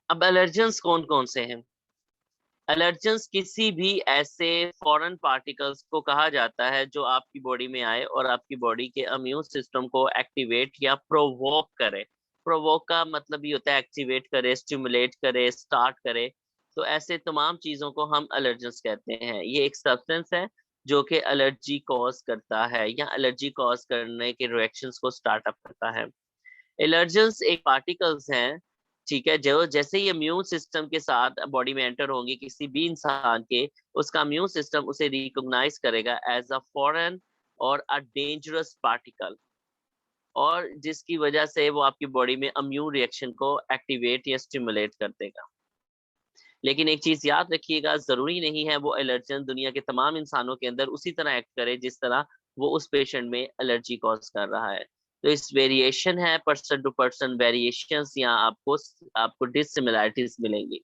अब एलर्जेंस कौन कौन से हैं? एलर्जेंस किसी भी ऐसे फॉरेन पार्टिकल्स को कहा जाता है जो आपकी बॉडी में आए और आपकी बॉडी के इम्यून सिस्टम को एक्टिवेट या प्रोवोक करे। प्रोवोक का मतलब ये होता है एक्टिवेट करे, स्टिमुलेट करे, स्टार्ट करे। तो ऐसे तमाम चीजों को हम एलर्जेंस कहते हैं। ये एक सब्सटेंस है जो कि एलर्जी कॉज करता है या एलर्जी कॉज करने के रिएक्शंस को स्टार्ट अप करता है। एलर्जेंस एक पार्टिकल्स हैं, ठीक है, जो जैसे ही इम्यून सिस्टम के साथ बॉडी में एंटर होंगे किसी भी इंसान के, उसका इम्यून सिस्टम उसे रिकॉग्नाइज करेगा एज अ फॉरेन और अ डेंजरस पार्टिकल, और जिसकी वजह से वो आपकी बॉडी में इम्यून रिएक्शन को एक्टिवेट या स्टिमुलेट कर देगा। लेकिन एक चीज याद रखिएगा, जरूरी नहीं है वो एलर्जन दुनिया के तमाम इंसानों के अंदर उसी तरह एक्ट करे जिस तरह वो उस पेशेंट में एलर्जी कॉज कर रहा है। तो इस वेरिएशन है, पर्सन टू पर्सन वेरिएशंस, या आपको आपको डिसिमिलैरिटीज मिलेंगी।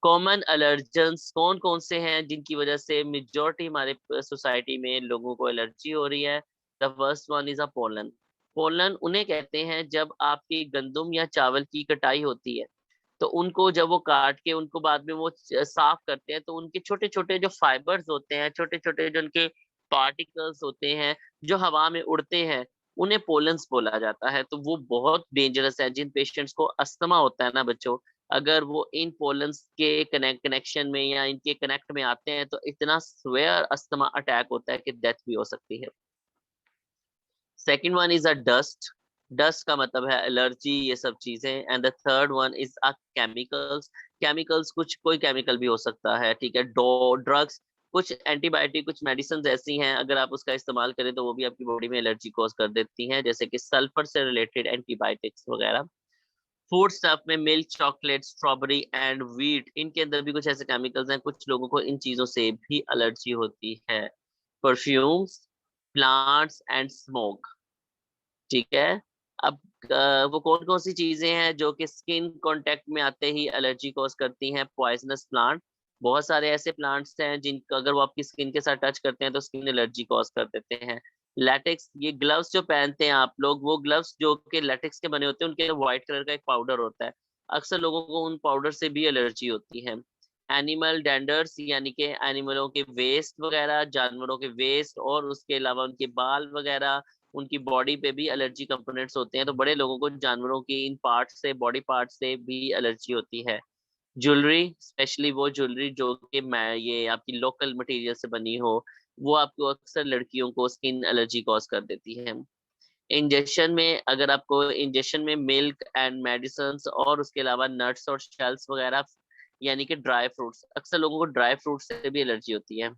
कॉमन एलर्जेंस कौन कौन से हैं जिनकी वजह से मेजोरिटी हमारे सोसाइटी में लोगों को एलर्जी हो रही है? The first one is a pollen. Pollen उन्हें कहते हैं जब आपकी गंदम या चावल की कटाई होती है, तो उनको जब वो काट के उनको बाद में वो साफ करते हैं, तो उनके छोटे छोटे जो फाइबर्स होते हैं, छोटे छोटे जो उनके पार्टिकल्स होते हैं जो हवा में उड़ते हैं, उन्हें पोलन्स बोला जाता है। तो वो बहुत डेंजरस है। जिन पेशेंट्स को अस्थमा होता है ना बच्चों, अगर वो इन पोलन्स के कनेक्शन में या इनके कनेक्ट में आते हैं तो इतना स्वेयर अस्थमा अटैक होता है कि डेथ भी हो सकती है। Second one is a dust. Dust का मतलब है एलर्जी, ये सब चीजें। And the third one is a chemicals. Chemicals कुछ कोई केमिकल भी हो सकता है, ठीक है। डो ड्रग्स, कुछ एंटीबायोटिक, कुछ मेडिसिन ऐसी हैं, अगर आप उसका इस्तेमाल करें तो वो भी आपकी बॉडी में एलर्जी कॉज कर देती हैं, जैसे कि सल्फर से रिलेटेड एंटीबायोटिक्स वगैरह। फूड स्टफ में milk, chocolate, strawberry and wheat, इनके अंदर भी कुछ ऐसे केमिकल्स हैं, कुछ लोगों को इन चीजों से भी एलर्जी होती है। परफ्यूम्स, प्लांट्स एंड स्मोक, ठीक है। अब वो कौन कौन सी चीजें हैं जो कि स्किन कांटेक्ट में आते ही एलर्जी कॉज करती हैं? पॉइजनस प्लांट, बहुत सारे ऐसे प्लांट्स हैं जिनका अगर वो आपकी स्किन के साथ टच करते हैं तो स्किन एलर्जी कॉज कर देते हैं। लैटेक्स, ये ग्लव्स जो पहनते हैं आप लोग, वो ग्लव्स जो कि लैटेक्स के बने होते हैं, उनके व्हाइट कलर का एक पाउडर होता है, अक्सर लोगों को उन पाउडर से भी एलर्जी होती है। एनिमल डेंडर्स, यानी कि एनिमलों के वेस्ट वगैरह, जानवरों के वेस्ट और उसके अलावा उनके बाल वगैरह, उनकी बॉडी पे भी एलर्जी कंपोनेंट्स होते हैं। तो बड़े लोगों को जानवरों की इन पार्ट से, बॉडी पार्ट से भी एलर्जी होती है। ज्वेलरी, स्पेशली वो ज्वेलरी जो कि मैं ये आपकी लोकल मटेरियल से बनी हो, वो आपको अक्सर लड़कियों को स्किन एलर्जी कॉज कर देती है। इंजेक्शन में, अगर आपको इंजेक्शन में मिल्क एंड मेडिसिन और उसके अलावा नट्स और शेल्स वगैरह, यानी कि ड्राई फ्रूट्स, अक्सर लोगों को ड्राई फ्रूट से भी एलर्जी होती है।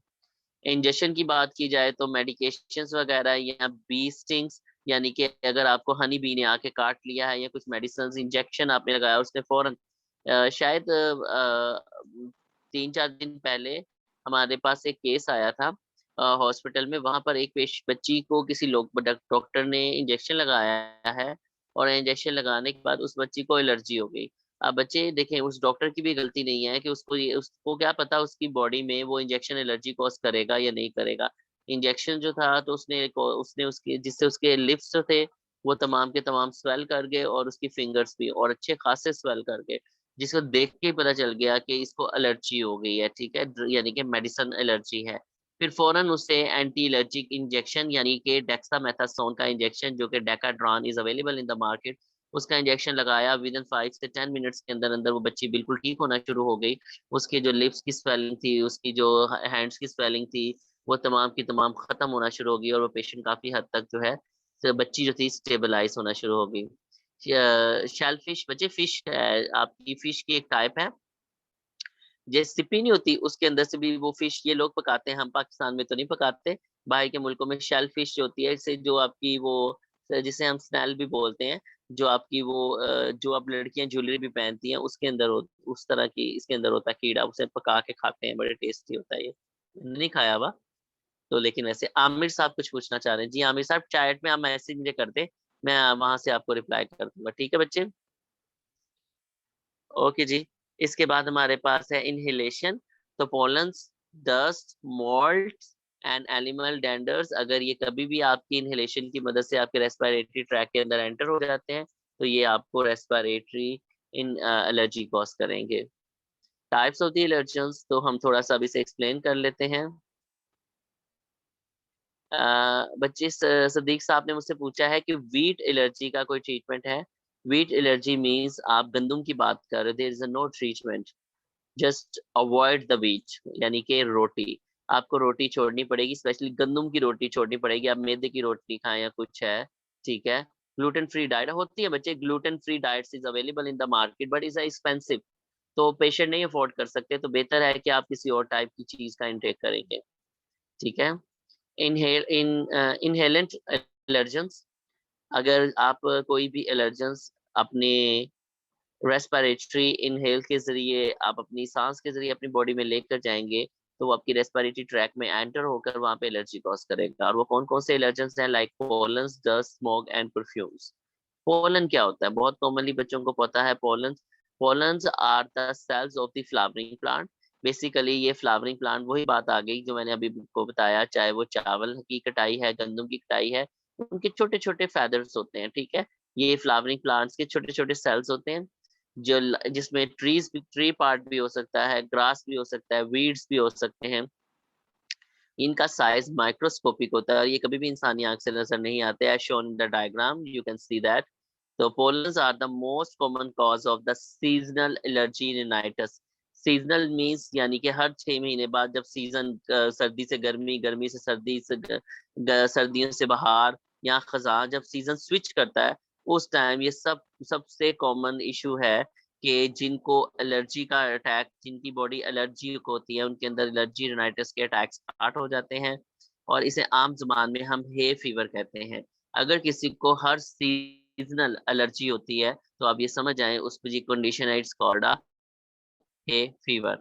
इंजेक्शन की बात की जाए तो मेडिकेशंस वगैरह या बी स्टिंग्स, यानी कि अगर आपको हनी बी ने आके काट लिया है या कुछ मेडिसिन इंजेक्शन आपने लगाया उसने फौरन, शायद 3-4 दिन पहले हमारे पास एक केस आया था हॉस्पिटल में। वहां पर एक बच्ची को किसी लोग डॉक्टर ने इंजेक्शन लगाया है, और इंजेक्शन लगाने के बाद उस बच्ची को एलर्जी हो गई। अब बच्चे देखें, उस डॉक्टर की भी गलती नहीं है कि उसको ये, उसको क्या पता उसकी बॉडी में वो इंजेक्शन एलर्जी कॉज करेगा या नहीं करेगा। इंजेक्शन जो था तो उसने उसके जिससे उसके लिप्स जो थे वो तमाम के तमाम स्वेल कर गए, और उसकी फिंगर्स भी, और अच्छे खासे स्वेल कर गए, जिसको देख के ही पता चल गया कि इसको एलर्जी हो गई है, ठीक है, यानी कि मेडिसन एलर्जी है। फिर फौरन उसे एंटी एलर्जिक इंजेक्शन, यानी कि डेक्सामेथासोन का इंजेक्शन, जो कि Decadron is available in the market, उसका इंजेक्शन लगाया। विद इन 5 से 10 मिनट्स के अंदर अंदर वो बच्ची बिल्कुल ठीक होना शुरू हो गई। उसकी जो लिप्स की स्वेलिंग थी, उसकी जो हैंड्स की स्वेलिंग थी, वो तमाम की तमाम खत्म होना शुरू हो गई, और वो पेशेंट काफी हद तक जो है, तो बच्ची जो थी स्टेबलाइज होना शुरू हो गई। शेलफिश, बच्चे फिश है, आपकी फिश की एक टाइप है, जैसे सिपी नहीं होती उसके अंदर से भी वो फिश ये लोग पकाते हैं, हम पाकिस्तान में तो नहीं पकाते, बाहर के मुल्कों में शेल फिश जो होती है, इसे जो आपकी वो, जिसे हम स्नैल भी बोलते हैं, जो आपकी वो जो आप लड़कियां ज्वेलरी भी पहनती हैं उसके अंदर उस तरह की इसके अंदर होता है कीड़ा, उसे पका के खाते हैं, बड़े टेस्टी होता है ये। मैंने नहीं खाया हुआ तो, लेकिन वैसे आमिर साहब कुछ पूछना चाह रहे हैं। जी आमिर साहब, चैट में आप मैसेज मुझे कर दे, मैं वहां से आपको रिप्लाई कर दूंगा, ठीक है बच्चे? ओके जी। इसके बाद हमारे पास है इनहेलेशन। तो pollens, dust, mould and animal danders, अगर ये कभी भी आपकी इनहेलेशन की मदद से आपके रेस्पिरेटरी ट्रैक के अंदर एंटर हो जाते हैं तो ये आपको रेस्पिरेटरी एलर्जी कॉज करेंगे। टाइप्स ऑफ द एलर्जेंस तो हम थोड़ा सा अभी से एक्सप्लेन कर लेते हैं। बच्चे सदीक साहब ने मुझसे पूछा है कि वीट एलर्जी का कोई ट्रीटमेंट है। वीट एलर्जी मींस आप गंदम की बात कर रहे, there is no treatment, just avoid the wheat, यानी कि रोटी। आपको रोटी छोड़नी पड़ेगी, स्पेशली गंदम की रोटी छोड़नी पड़ेगी। आप मैदे की रोटी खाएं या कुछ है, ठीक है। ग्लूटेन फ्री डाइट होती है बच्चे, gluten free diets is available in the market but is expensive, तो पेशेंट नहीं अफोर्ड कर सकते, तो बेहतर है कि आप किसी और टाइप की चीज का इंटेक करेंगे, ठीक है। इनहेलेंट एलर्जेंस, अगर आप कोई भी एलर्जेंस अपने रेस्पिरेटरी इनहेल के जरिए, आप अपनी सांस के जरिए अपनी बॉडी में लेकर जाएंगे, तो वो आपकी रेस्पिरेटरी ट्रैक में एंटर होकर वहां पे एलर्जी कॉज करेगा। और वो कौन कौन से एलर्जेंस हैं, like pollens, dust, smoke and perfumes. Pollen क्या होता है, बहुत कॉमनली बच्चों को पता है। Pollens are the cells of the flowering plant. Basically ये फ्लावरिंग प्लांट, वही बात आ गई जो मैंने अभी को बताया, चाहे वो चावल की कटाई है, गंदम की कटाई है, उनके छोटे छोटे फेदर्स होते हैं, ठीक है। ये फ्लावरिंग प्लांट्स के छोटे छोटे सेल्स होते हैं, जो जिसमें ट्री पार्ट भी हो सकता है, ग्रास भी हो सकता है, वीड्स भी हो सकते हैं। इनका साइज माइक्रोस्कोपिक होता है और ये कभी भी इंसानी आंख से नजर नहीं आते, as shown in the diagram you can see that. तो pollens are the most common cause of the seasonal allergy rhinitis. Seasonal means यानी कि हर 6 महीने बाद, जब सीजन सर्दी से गर्मी, गर्मी से सर्दी से सर्दियों से बहार या खजा, जब सीजन स्विच करता है, उस टाइम ये सबसे कॉमन इशू है कि जिनको एलर्जी का अटैक, जिनकी बॉडी एलर्जी होती है, उनके अंदर एलर्जी रिनाइटिस के अटैक स्टार्ट हो जाते हैं, और इसे आम जुबान में हम हे फीवर कहते हैं। अगर किसी को हर सीजनल एलर्जी होती है तो आप ये समझ आए उस पर कंडीशन है, it's called a hay fever.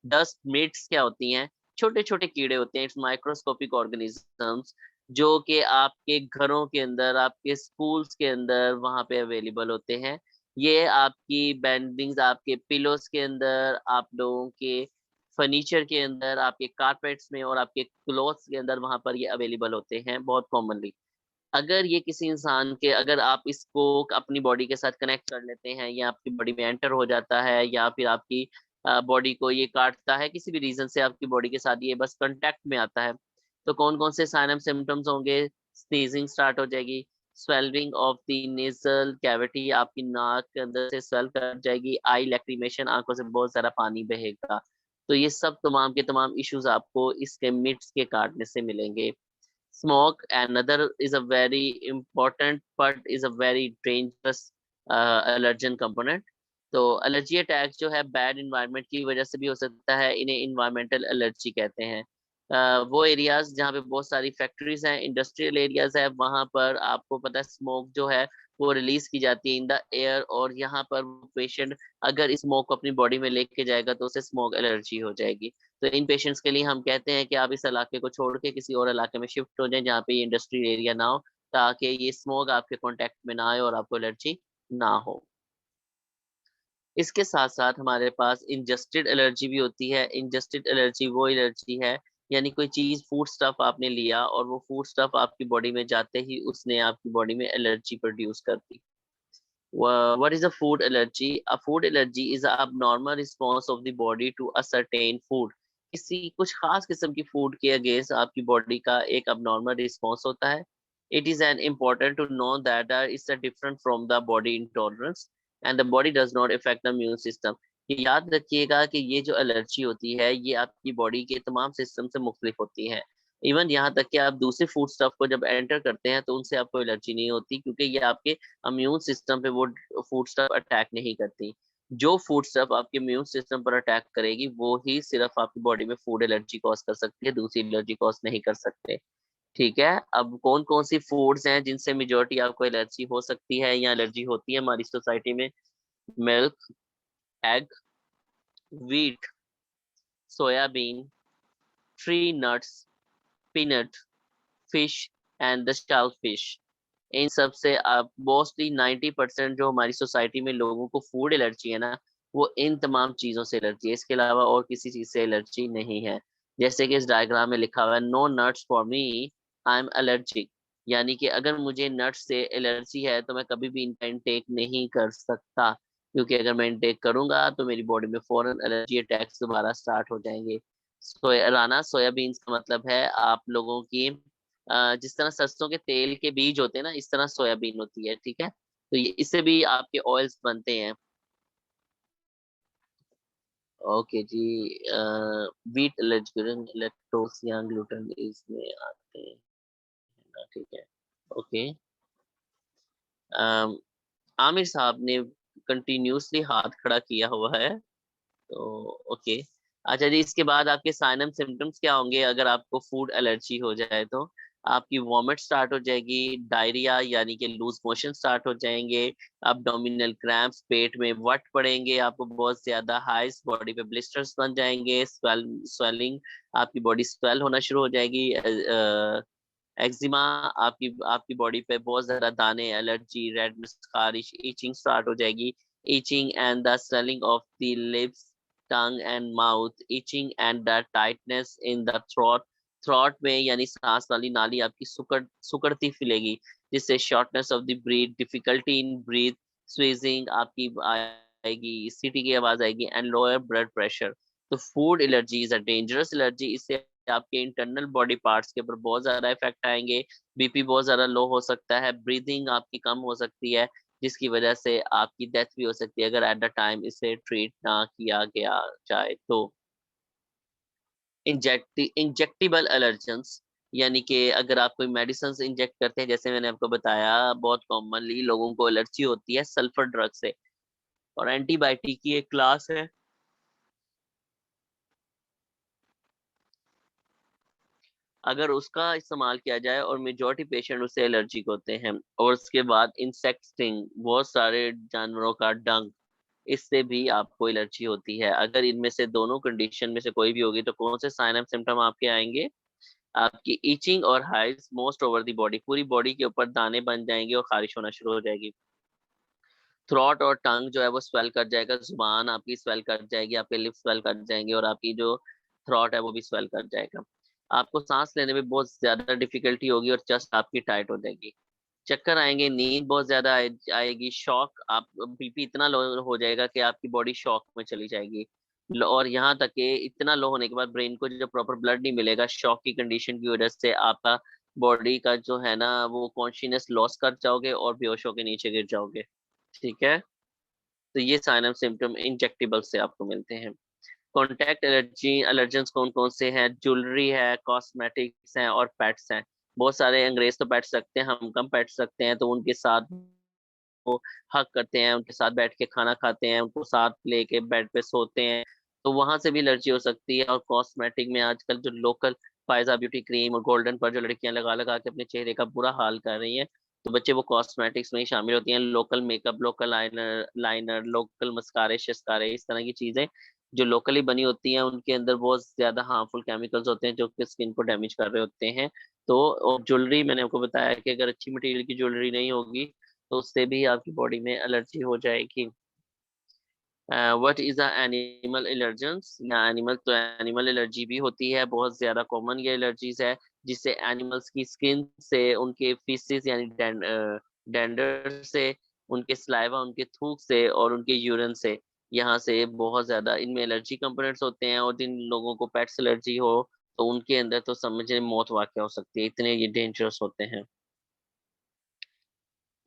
Dust mites क्या होती हैं, छोटे छोटे कीड़े होते हैं, इट्स माइक्रोस्कोपिक ऑर्गेनिजम्स, जो कि आपके घरों के अंदर, आपके स्कूल्स के अंदर वहां पे अवेलेबल होते हैं। ये आपकी बेंडिंग्स, आपके पिलोस के अंदर, आप लोगों के फर्नीचर के अंदर, आपके कारपेट्स में और आपके क्लॉथ्स के अंदर, वहां पर ये अवेलेबल होते हैं बहुत कॉमनली। अगर ये किसी इंसान के, अगर आप इसको अपनी बॉडी के साथ कनेक्ट कर लेते हैं, या आपकी बॉडी में एंटर हो जाता है, या फिर आपकी बॉडी को ये काटता है, किसी भी रीजन से आपकी बॉडी के साथ ये बस कांटेक्ट में आता है, तो कौन कौन से साइन एंड सिम्टम्स होंगे। स्नीजिंग स्टार्ट हो जाएगी, swelling of the nasal cavity, आपकी नाक के अंदर से स्वेल कर जाएगी, आई लैक्रिमेशन, आंखों से बहुत सारा पानी बहेगा। तो ये सब तमाम के तमाम इश्यूज आपको इसके मिट्स के काटने से मिलेंगे। Smoke, another is a very important but is a very dangerous allergen component. तो एलर्जी अटैक जो है बैड इन्वायरमेंट की वजह से भी हो सकता है, इन्हें इन्वायरमेंटल एलर्जी कहते हैं। वो एरियाज जहाँ पे बहुत सारी फैक्ट्रीज हैं, इंडस्ट्रियल एरियाज है, वहां पर आपको पता है स्मोक जो है वो रिलीज की जाती है इन द एयर, और यहाँ पर पेशेंट अगर इस स्मोक को अपनी बॉडी में लेके जाएगा तो उसे स्मोक एलर्जी हो जाएगी। तो इन पेशेंट्स के लिए हम कहते हैं कि आप इस इलाके को छोड़ के किसी और इलाके में शिफ्ट हो जाएं जहाँ पे ये इंडस्ट्रियल एरिया ना हो, ताकि ये स्मोक आपके कांटेक्ट में ना आए और आपको एलर्जी ना हो। इसके साथ साथ हमारे पास इंजस्टेड एलर्जी भी होती है। इंजस्टेड एलर्जी वो एलर्जी है, यानी कोई चीज, फूड स्टफ आपने लिया और वो फूड स्टफ आपकी बॉडी में जाते ही उसने आपकी बॉडी में एलर्जी प्रोड्यूस कर दी। What is a food allergy? A food allergy is a abnormal response of the body to a certain food. किसी कुछ खास किस्म की फूड के अगेंस्ट आपकी बॉडी का एक abnormal response होता है। It is an important to know that it's a different from the body intolerance and the body does not affect the immune system. ये याद रखिएगा कि ये जो एलर्जी होती है ये आपकी बॉडी के तमाम सिस्टम से मुख्तलिफ होती है। इवन यहाँ तक कि आप दूसरे फूड स्टफ को जब एंटर करते हैं तो उनसे आपको एलर्जी नहीं होती, क्योंकि ये आपके इम्यून सिस्टम पे वो फूड स्टफ अटैक नहीं करती। जो फूड स्टफ आपके इम्यून सिस्टम पर अटैक करेगी वो ही सिर्फ आपकी बॉडी में फूड एलर्जी कॉज कर सकती है, दूसरी एलर्जी कॉज नहीं कर सकते, ठीक है। अब कौन कौन सी फूड्स हैं जिनसे मेजोरिटी आपको एलर्जी हो सकती है या एलर्जी होती है हमारी सोसाइटी में। Milk, egg, wheat, soybean, tree nuts, peanut, fish and the shell fish. इन सब से आप मोस्टली 90% जो हमारी सोसाइटी में लोगों को फूड एलर्जी है ना, वो इन तमाम चीजों से एलर्जी है, इसके अलावा और किसी चीज से एलर्जी नहीं है। जैसे कि इस डायग्राम में लिखा हुआ है, no nuts for me, I am allergic, यानी कि अगर मुझे नट्स से एलर्जी है तो मैं कभी भी इनका इंटेक नहीं कर सकता। क्योंकि अगर मैं इनटेक करूंगा तो मेरी बॉडी में फौरन एलर्जी अटैक्स दोबारा स्टार्ट हो जाएंगे। राना सोयाबीन्स का मतलब है आप लोगों की जिस तरह सरसों के तेल के बीज होते हैं ना, इस तरह सोयाबीन होती है, ठीक है। तो ये इससे भी आपके ऑयल्स बनते हैं। ओके जी। व्हीट एलर्जी लेक्टोस या ग्लूटेन इसमें आते हैं ना, ठीक है। ओके। आमिर साहब ने कंटिन्यूसली हाथ खड़ा किया हुआ है, तो ओके। अच्छा जी, इसके बाद आपके साइन एंड सिम्टम्स क्या होंगे अगर आपको फूड एलर्जी हो जाए तो? आपकी वॉमिट स्टार्ट हो जाएगी, डायरिया यानी कि लूज मोशन स्टार्ट हो जाएंगे, abdominal क्रैम्प्स, पेट में वट पड़ेंगे आपको बहुत ज्यादा, हाइस, बॉडी पे ब्लिस्टर्स बन जाएंगे, स्वेलिंग, आपकी बॉडी स्वेल होना शुरू हो जाएगी, एक्जिमा, आपकी आपकी बॉडी पे बहुत ज्यादा दाने, एलर्जी, रेडनेस, खारिश, ईचिंग स्टार्ट हो जाएगी, itching and the swelling of the lips, tongue and mouth, itching and the tightness in the throat, throat में यानी सांस वाली नाली आपकी सुकड़ती फिलेगी, जिससे shortness of the breath, difficulty in breath, wheezing आपकी आएगी, सीटी की आवाज आएगी, एंड लोअर ब्लड प्रेशर। तो food allergy is a dangerous allergy, इससे आपके इंटरनल बॉडी पार्ट्स के ऊपर बहुत ज्यादा इफेक्ट आएंगे, बीपी बहुत ज्यादा लो हो सकता है, ब्रीदिंग आपकी कम हो सकती है, जिसकी वजह से आपकी डेथ भी हो सकती है अगर एट द टाइम इसे ट्रीट ना किया गया जाए तो। इंजेक्टिबल एलर्जेंस यानी कि अगर आप कोई मेडिसिन इंजेक्ट करते हैं, जैसे मैंने आपको बताया बहुत कॉमनली लोगों को एलर्जी होती है सल्फर ड्रग से, और एंटीबायोटिक की एक क्लास है, अगर उसका इस्तेमाल किया जाए और मेजॉरिटी पेशेंट उससे एलर्जिक होते हैं। और उसके बाद इंसेक्ट स्टिंग, बहुत सारे जानवरों का डंक, इससे भी आपको एलर्जी होती है। अगर इनमें से दोनों कंडीशन में से कोई भी होगी तो कौन से साइन एंड सिम्टम आपके आएंगे? आपकी ईचिंग और hives most over the body, पूरी बॉडी के ऊपर दाने बन जाएंगे और खारिश होना शुरू हो जाएगी। थ्रॉट और टंग जो है वो स्वेल कर जाएगा, जुबान आपकी स्वेल कर जाएगी, आपके लिप्स स्वेल कर जाएंगे, और आपकी जो थ्रॉट है वो भी स्वेल कर जाएगा। आपको सांस लेने में बहुत ज्यादा डिफिकल्टी होगी और चेस्ट आपकी टाइट हो जाएगी, चक्कर आएंगे, नींद बहुत ज्यादा आएगी, शॉक, आप बीपी इतना लो हो जाएगा कि आपकी बॉडी शॉक में चली जाएगी। और यहाँ तक कि इतना लो होने के बाद ब्रेन को जो प्रॉपर ब्लड नहीं मिलेगा, शॉक की कंडीशन की वजह से आपका बॉडी का जो है ना वो कॉन्शियसनेस लॉस कर जाओगे और बेहोश होकर नीचे गिर जाओगे, ठीक है। तो ये साइन ऑफ सिम्टम इंजेक्टेबल से आपको मिलते हैं। कॉन्टैक्ट एलर्जी एलर्जेंस कौन कौन से हैं? ज्वेलरी है, कॉस्मेटिक्स हैं और पेट्स हैं। बहुत सारे अंग्रेज तो पेट्स रखते हैं, हम कम पेट्स रखते हैं, तो उनके साथ वो हक करते हैं, उनके साथ बैठ के खाना खाते हैं, उनको साथ लेके बेड पे सोते हैं, तो वहां से भी एलर्जी हो सकती है। और कॉस्मेटिक में आजकल जो लोकल फायजा ब्यूटी क्रीम और गोल्डन पर जो लड़कियां लगा लगा के अपने चेहरे का बुरा हाल कर रही हैं, तो बच्चे वो कॉस्मेटिक्स में ही शामिल होती हैं। Local makeup, local liner, local mascara शस्कारे, इस तरह की चीजें जो लोकली बनी होती हैं उनके अंदर बहुत ज्यादा हार्मफुल केमिकल्स होते हैं जो कि स्किन को डैमेज कर रहे होते हैं। तो और ज्वेलरी मैंने आपको बताया कि अगर अच्छी मटेरियल की ज्वेलरी नहीं होगी तो उससे भी आपकी बॉडी में एलर्जी हो जाएगी। What is a animal allergens? या एनिमल, तो एनिमल एलर्जी भी होती है, बहुत ज्यादा कॉमन ये एलर्जीज है, जिससे एनिमल्स की स्किन से, उनके फीसेस यानी डेंडर से, उनके सलाइवा, उनके थूक से और उनके यूरिन से, यहाँ से बहुत ज्यादा इनमें एलर्जी कंपोनेंट्स होते हैं। और जिन लोगों को पेट्स एलर्जी हो तो उनके अंदर तो समझे मौत वाक़या हो सकती है, इतने ये डेंजरस होते हैं,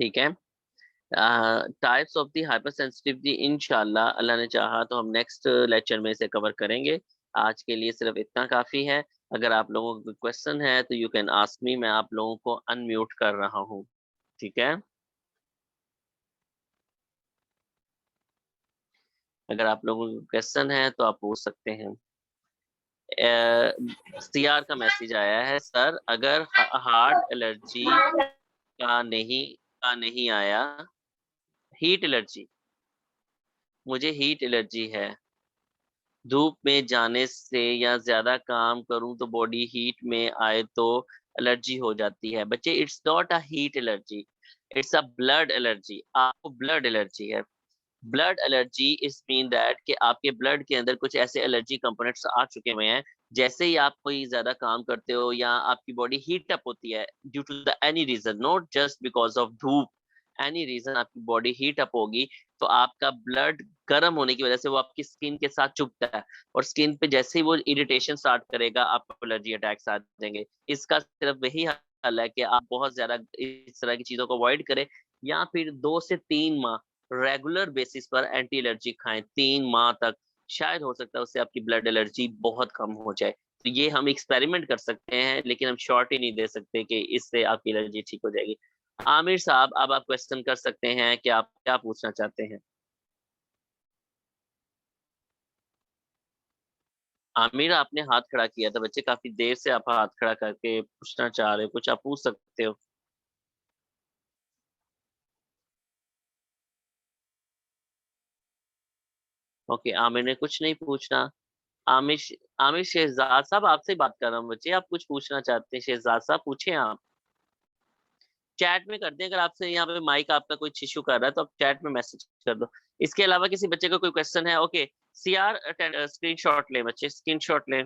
ठीक है। Types of the hyper sensitivity इंशाल्लाह अल्लाह ने चाहा तो हम नेक्स्ट लेक्चर में इसे कवर करेंगे। आज के लिए सिर्फ इतना काफी है। अगर आप लोगों को क्वेश्चन है तो यू कैन आस्क मी, मैं आप लोगों को अनम्यूट कर रहा हूँ, ठीक है। अगर आप लोगों को क्वेश्चन है तो आप पूछ सकते हैं। सीआर का मैसेज आया है, सर अगर हार्ट एलर्जी का नहीं आया, हीट एलर्जी, मुझे हीट एलर्जी है, धूप में जाने से या ज्यादा काम करूं तो बॉडी हीट में आए तो एलर्जी हो जाती है। बच्चे, it's not a heat allergy, it's a blood allergy, आपको ब्लड एलर्जी है। Blood allergy is mean that कि आपके ब्लड के अंदर कुछ ऐसे एलर्जी कंपोनेंट्स आ चुके हुए हैं, जैसे ही आप कोई ज्यादा काम करते हो या आपकी बॉडी हीट अप होती है due to the any reason, not just because of धूप, एनी रीजन आपकी बॉडी हीट अप होगी, तो आपका ब्लड गर्म होने की वजह से वो आपकी स्किन के साथ चुभता है, और स्किन पे जैसे ही वो इरिटेशन स्टार्ट करेगा, आपको एलर्जी अटैक्स आ जाएंगे। इसका सिर्फ वही हल है कि आप बहुत ज्यादा इस तरह की चीजों को अवॉइड करें, या फिर 2 से 3 माह रेगुलर बेसिस पर एंटी एलर्जी खाएं, 3 माह तक। शायद हो सकता है उससे आपकी ब्लड एलर्जी बहुत कम हो जाए। तो ये हम एक्सपेरिमेंट कर सकते हैं, लेकिन हम शॉर्ट ही नहीं दे सकते कि इससे आपकी एलर्जी ठीक हो जाएगी। आमिर साहब, अब आप क्वेश्चन कर सकते हैं कि आप क्या पूछना चाहते हैं। आमिर, आपने हाथ खड़ा किया था बच्चे, काफी देर से आप हाथ खड़ा करके पूछना चाह रहे हो, कुछ आप पूछ सकते हो। ओके, आमिर ने कुछ नहीं पूछना। आमिर आमिर शहजाद साहब, आपसे बात कर रहा हूँ बच्चे, आप कुछ पूछना चाहते हैं? शहजाद साहब पूछे आप। चैट में कर दें, अगर आपसे यहाँ पे माइक आपका कोई इशू कर रहा है तो आप चैट में मैसेज कर दो। इसके अलावा किसी बच्चे का कोई क्वेश्चन है? ओके, सीआर स्क्रीनशॉट ले बच्चे, स्क्रीनशॉट ले।